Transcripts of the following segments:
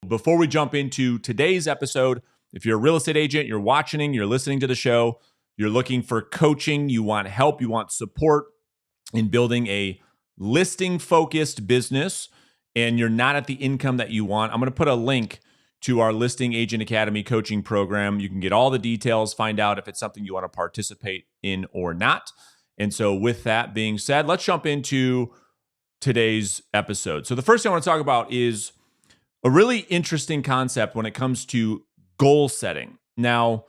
before we jump into today's episode, if you're a real estate agent, you're watching, you're listening to the show, you're looking for coaching, you want help, you want support in building a listing-focused business, and you're not at the income that you want, I'm going to put a link to our Listing Agent Academy coaching program. You can get all the details, find out if it's something you want to participate in or not. And so with that being said, let's jump into today's episode. So the first thing I want to talk about is a really interesting concept when it comes to goal setting. Now,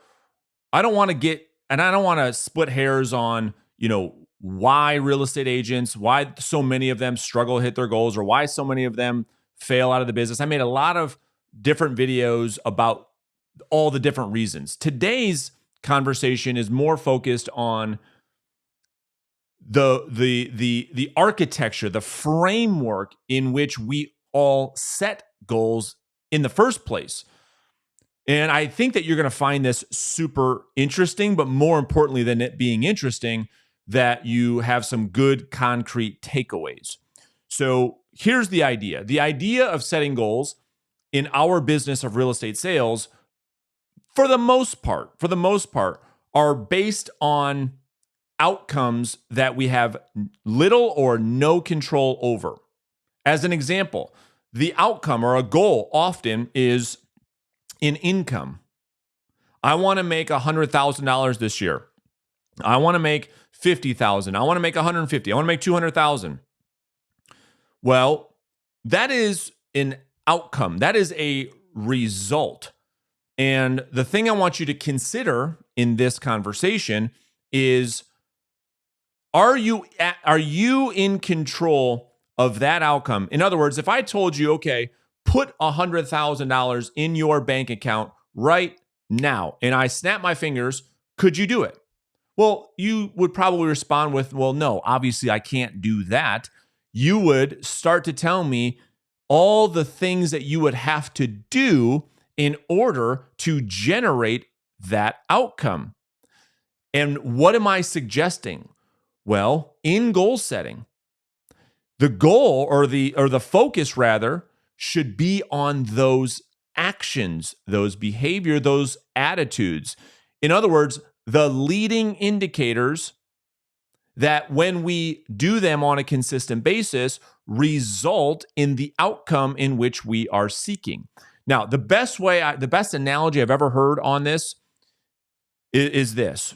I don't want to split hairs on, why real estate agents, why so many of them struggle to hit their goals, or why so many of them fail out of the business. I made a lot of different videos about all the different reasons. Today's conversation is more focused on the architecture, the framework in which we all set goals in the first place. And I think that you're going to find this super interesting, but more importantly than it being interesting, that you have some good concrete takeaways. So here's the idea. The idea of setting goals in our business of real estate sales, for the most part, are based on outcomes that we have little or no control over. As an example, the outcome or a goal often is in income. I want to make $100,000 this year. I want to make $50,000. I want to make $150,000. I want to make $200,000. Well, that is an outcome. That is a result. And the thing I want you to consider in this conversation is, are you in control of that outcome? In other words, if I told you, okay, put $100,000 in your bank account right now, and I snap my fingers, could you do it? Well, you would probably respond with, well, no, obviously I can't do that. You would start to tell me all the things that you would have to do in order to generate that outcome. And what am I suggesting? Well, in goal setting, the goal or the focus rather should be on those actions, those behavior, those attitudes. In other words, the leading indicators that when we do them on a consistent basis result in the outcome in which we are seeking. Now, the best analogy I've ever heard on this is this.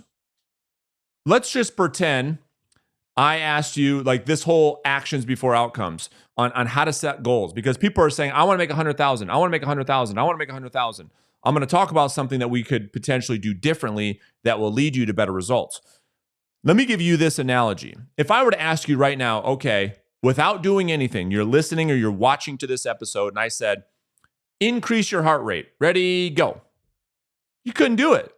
Let's just pretend I asked you, like, this whole actions before outcomes on how to set goals, because people are saying, I want to make 100,000. I want to make 100,000. I want to make 100,000. I'm going to talk about something that we could potentially do differently that will lead you to better results. Let me give you this analogy. If I were to ask you right now, okay, without doing anything, you're listening or you're watching to this episode, and I said, increase your heart rate. Ready, go. You couldn't do it.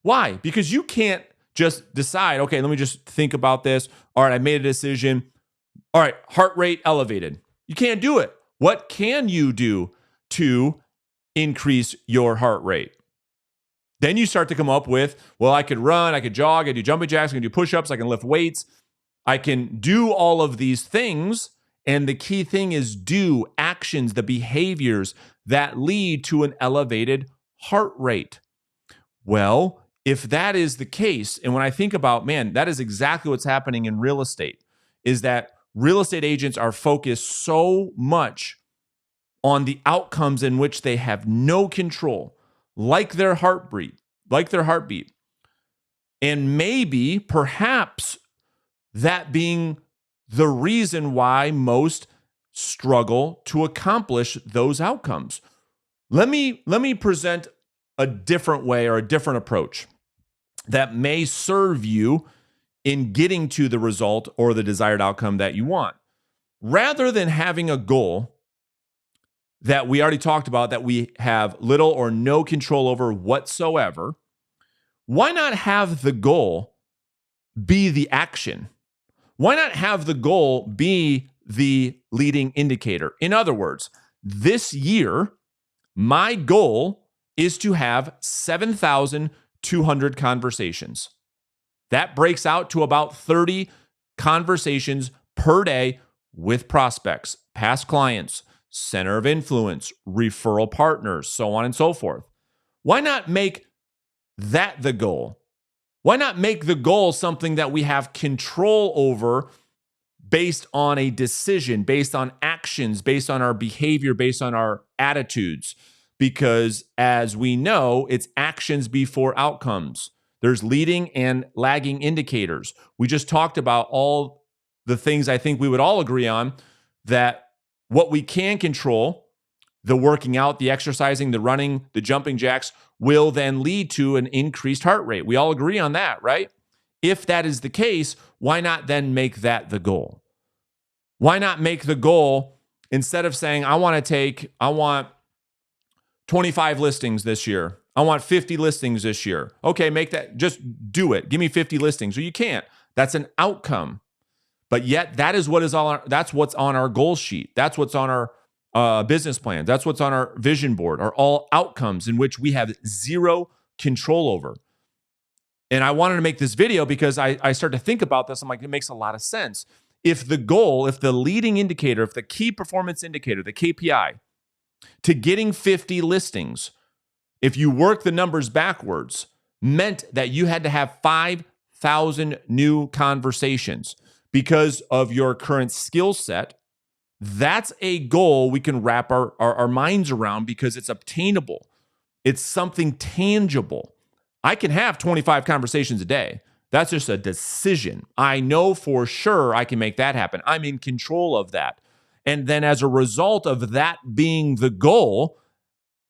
Why? Because you can't just decide, okay, let me just think about this. All right, I made a decision. All right, heart rate elevated. You can't do it. What can you do to increase your heart rate? Then you start to come up with, well, I could run, I could jog, I could do jumping jacks, I can do push-ups, I can lift weights. I can do all of these things. And the key thing is do actions, the behaviors that lead to an elevated heart rate. Well, if that is the case, and when I think about, man, that is exactly what's happening in real estate, is that real estate agents are focused so much on the outcomes in which they have no control, like their heartbeat. And maybe, perhaps, that being the reason why most struggle to accomplish those outcomes. Let me present a different way or a different approach that may serve you in getting to the result or the desired outcome that you want. Rather than having a goal that we already talked about that we have little or no control over whatsoever, why not have the goal be the action? Why not have the goal be the leading indicator? In other words, this year, my goal is to have 7,200 conversations. That breaks out to about 30 conversations per day with prospects, past clients, center of influence, referral partners, so on and so forth. Why not make that the goal? Why not make the goal something that we have control over based on a decision, based on actions, based on our behavior, based on our attitudes? Because as we know, it's actions before outcomes. There's leading and lagging indicators. We just talked about all the things I think we would all agree on, that what we can control, the working out, the exercising, the running, the jumping jacks, will then lead to an increased heart rate. We all agree on that, right? If that is the case, why not then make that the goal? Why not make the goal, instead of saying, I want 25 listings this year. I want 50 listings this year. Okay, make that, just do it. Give me 50 listings. Or you can't. That's an outcome. But yet that is what is that's what's on our goal sheet. That's what's on our business plan. That's what's on our vision board, are all outcomes in which we have zero control over. And I wanted to make this video because I started to think about this. I'm like, it makes a lot of sense. If the goal, if the leading indicator, if the key performance indicator, the KPI, to getting 50 listings, if you work the numbers backwards, meant that you had to have 5,000 new conversations because of your current skill set, that's a goal we can wrap our minds around because it's obtainable. It's something tangible. I can have 25 conversations a day. That's just a decision. I know for sure I can make that happen. I'm in control of that. And then as a result of that being the goal,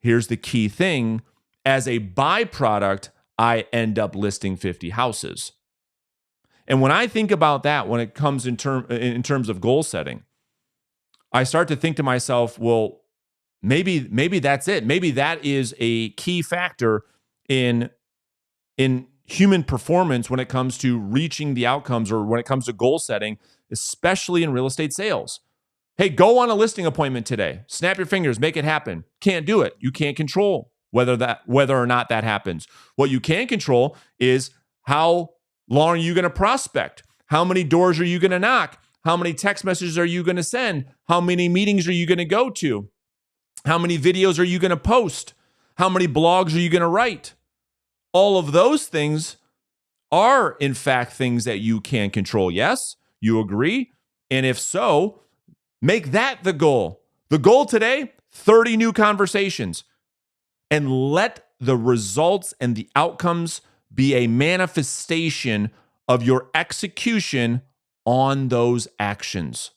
here's the key thing. As a byproduct, I end up listing 50 houses. And when I think about that, when it comes in terms of goal setting, I start to think to myself, well, maybe that's it. Maybe that is a key factor in human performance when it comes to reaching the outcomes, or when it comes to goal setting, especially in real estate sales. Hey, go on a listing appointment today. Snap your fingers, make it happen. Can't do it. You can't control whether or not that happens. What you can control is how long are you going to prospect? How many doors are you going to knock? How many text messages are you going to send? How many meetings are you going to go to? How many videos are you going to post? How many blogs are you going to write? All of those things are, in fact, things that you can control. Yes, you agree? And if so, make that the goal. The goal today, 30 new conversations. And let the results and the outcomes be a manifestation of your execution on those actions.